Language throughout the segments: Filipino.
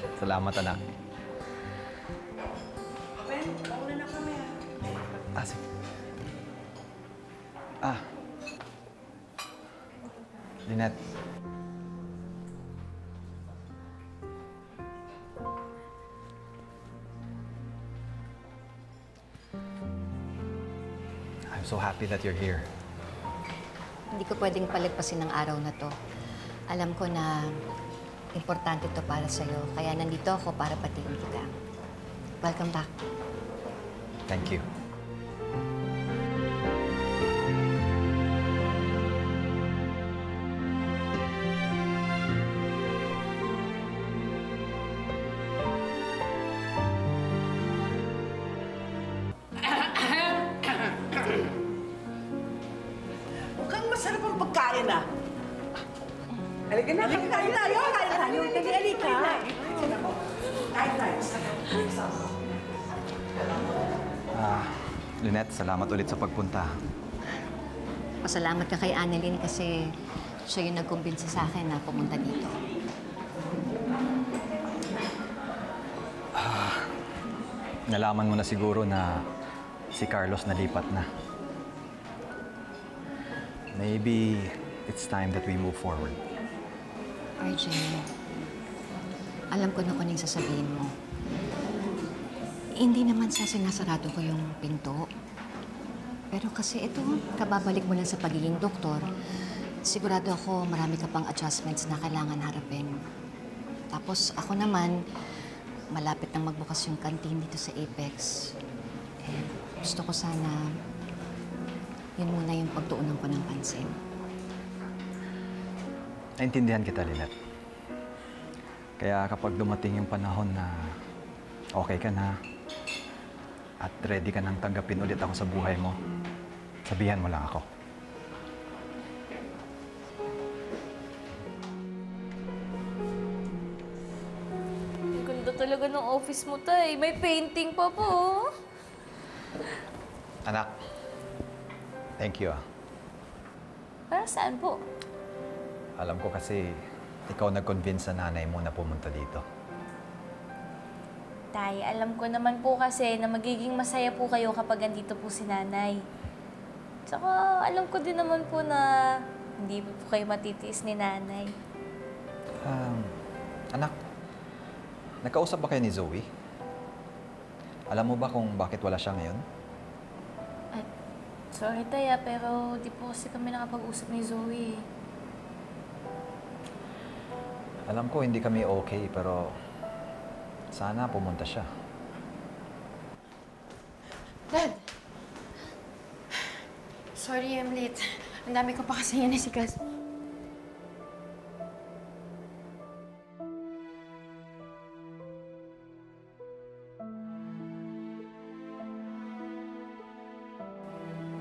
Salamat, anak. Ben, mauna na kami Sige. Lynette. I'm so happy that you're here. Hindi ko pwedeng palagpasin ang araw na to. Alam ko na importante to para sa'yo, kaya nandito ako para batiin kita. Welcome back. Thank you. Mukhang masarap ang pagkain Halika na, kain tayo. Dali, halika. Kain tayo. Lynette, salamat ulit sa pagpunta. Pasalamat ka kay Annalyn kasi siya yung nagkumbinsi sa akin na pumunta dito. Nalaman mo na siguro na si Carlos nalipat na. Maybe it's time that we move forward. RJ, alam ko na kung anong sasabihin mo. Hindi naman sa sinasarado ko yung pinto. Pero kasi ito, kababalik mo lang sa pagiging doktor, sigurado ako marami ka pang adjustments na kailangan harapin. Tapos ako naman, malapit nang magbukas yung canteen dito sa Apex. Gusto ko sana, yun muna yung pagtuunan ko ng pansin. Naintindihan kita, Lynette. Kaya kapag dumating yung panahon na okay ka na at ready ka nang tanggapin ulit ako sa buhay mo, sabihan mo lang ako. Ang ganda talaga ng office mo, Tay. May painting pa po. Anak, thank you, Para saan po? Alam ko kasi ikaw nag-convince sa nanay mo na pumunta dito. Tay, alam ko naman po kasi na magiging masaya po kayo kapag andito po si nanay. Tsaka alam ko din naman po na hindi po kayo matitiis ni nanay. Anak, nagkausap ba kayo ni Zoe? Alam mo ba kung bakit wala siya ngayon? Sorry, Tay, pero di po kasi kami nakapag-usap ni Zoe. Alam ko hindi kami okay, pero sana pumunta siya. Dad! Sorry, I'm late. Ang dami ko pa kasi yan isikas.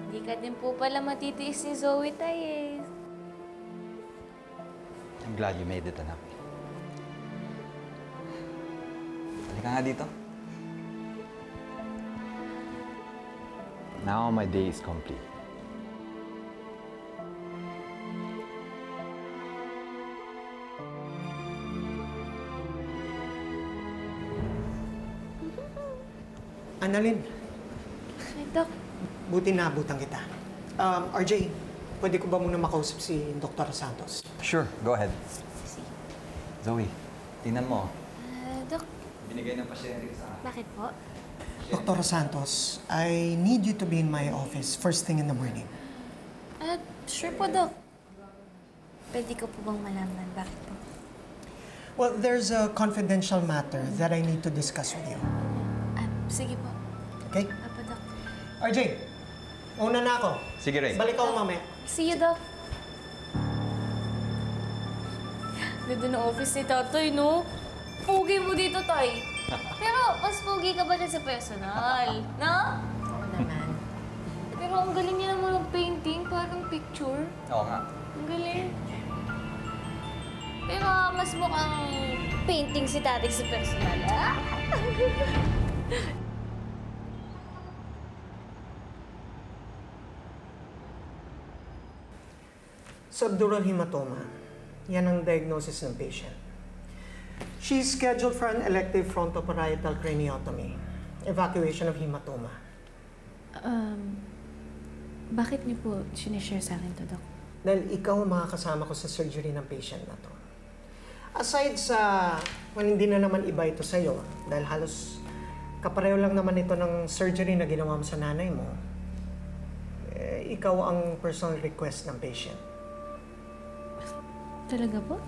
Hindi ka din po pala matitiis ni Zoe, Tay, eh. I'm glad you made it, anak. Halika nga dito. Now my day is complete. Annalyn, Ay, Doc. buti naabutan kita. RJ, pwede ko ba muna makausap si Dr. Santos? Sure, go ahead. Zoe, tingnan mo. Doc, Binigay ng pasyente sa akin. bakit po? Dr. Santos, I need you to be in my office first thing in the morning. Sure po, Doc. Pwede ko po bang malaman bakit po? Well, there's a confidential matter that I need to discuss with you. Sige po. Okay? Apo, Doc. RJ, una na ako. Sige, Ray. Balik ako mamaya. See you, Doc. Ganda ng office ni Tatay, no? Pugi mo dito, Tay. Pero mas pugi ka ba rin sa personal? No? Oo naman. Pero ang galing niya naman mag-painting, parang picture. Oo nga. Ang galing. Pero mas mukhang painting si Tatay sa personal, ah? Subdural hematoma. Yan ang diagnosis ng patient. She's scheduled for an elective frontoparietal craniotomy. Evacuation of hematoma. Bakit niyo po sinishare sa akin to, Doc? Dahil ikaw ang makakasama ko sa surgery ng patient na to. Aside sa, hindi na naman iba ito sa'yo, dahil halos kapareho lang naman ito ng surgery na ginawa mo sa nanay mo, ikaw ang personal request ng patient. Talaga po?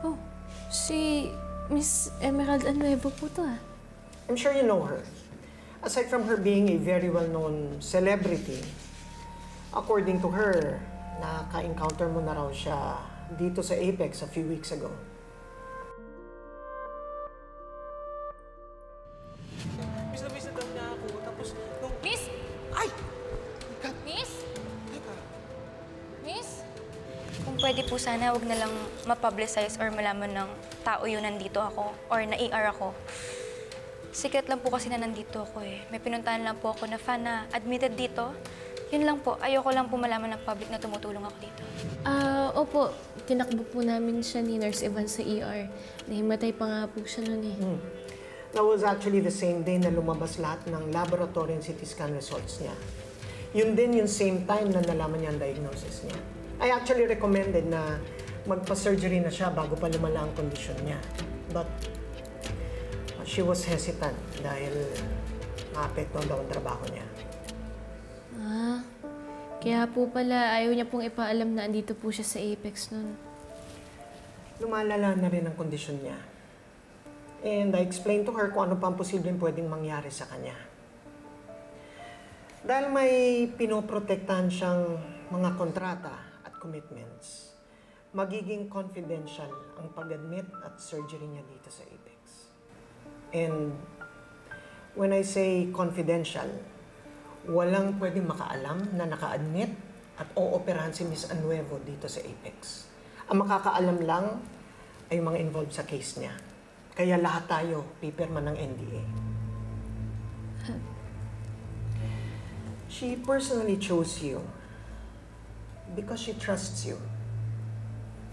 Oh, si Miss Emerald Anuevo po to ah. I'm sure you know her. Aside from her being a very well-known celebrity, according to her, naka-encounter mo na raw siya dito sa Apex a few weeks ago. Miss na daw niya ako. Tapos, nung... Miss! Ay! Miss? Miss? Kung pwede po sana, huwag na lang ma-publicize or malaman ng tao yun nandito ako or na-ER ako. Secret lang po kasi na nandito ako eh. May pinuntahan lang po ako na fan na admitted dito. Yun lang po. Ayoko lang po malaman ng public na tumutulong ako dito. Opo. Tinakbo po namin siya ni Nurse Evan sa ER. Nahimatay pa nga po siya nun eh. That was actually the same day na lumabas lahat ng laboratory and CT scan results niya. Yun din yung same time na nalaman niya ang diagnosis niya. I actually recommended na magpa-surgery na siya bago pa lumala ang kondisyon niya. But she was hesitant dahil maapektuhan daw ang trabaho niya. Kaya po pala ayaw niya pong ipaalam na andito po siya sa Apex nun. Lumalala na rin ang kondisyon niya. And I explained to her kung ano pa ang posibleng pwedeng mangyari sa kanya. Dahil may pinoprotektahan siyang mga kontrata at commitments, magiging confidential ang pag-admit at surgery niya dito sa Apex. And when I say confidential, walang pwedeng makaalam na naka-admit at ooperahan si Miss Anuevo dito sa Apex. Ang makakaalam lang ay mga involved sa case niya. Kaya lahat tayo pipirma ng NDA. She personally chose you because she trusts you.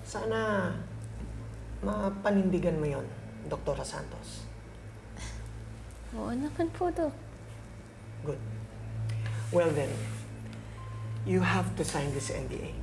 Sana mapanindigan mo yon, Dr. Santos. Oo naman po, Doc. Good. Well then, you have to sign this NDA.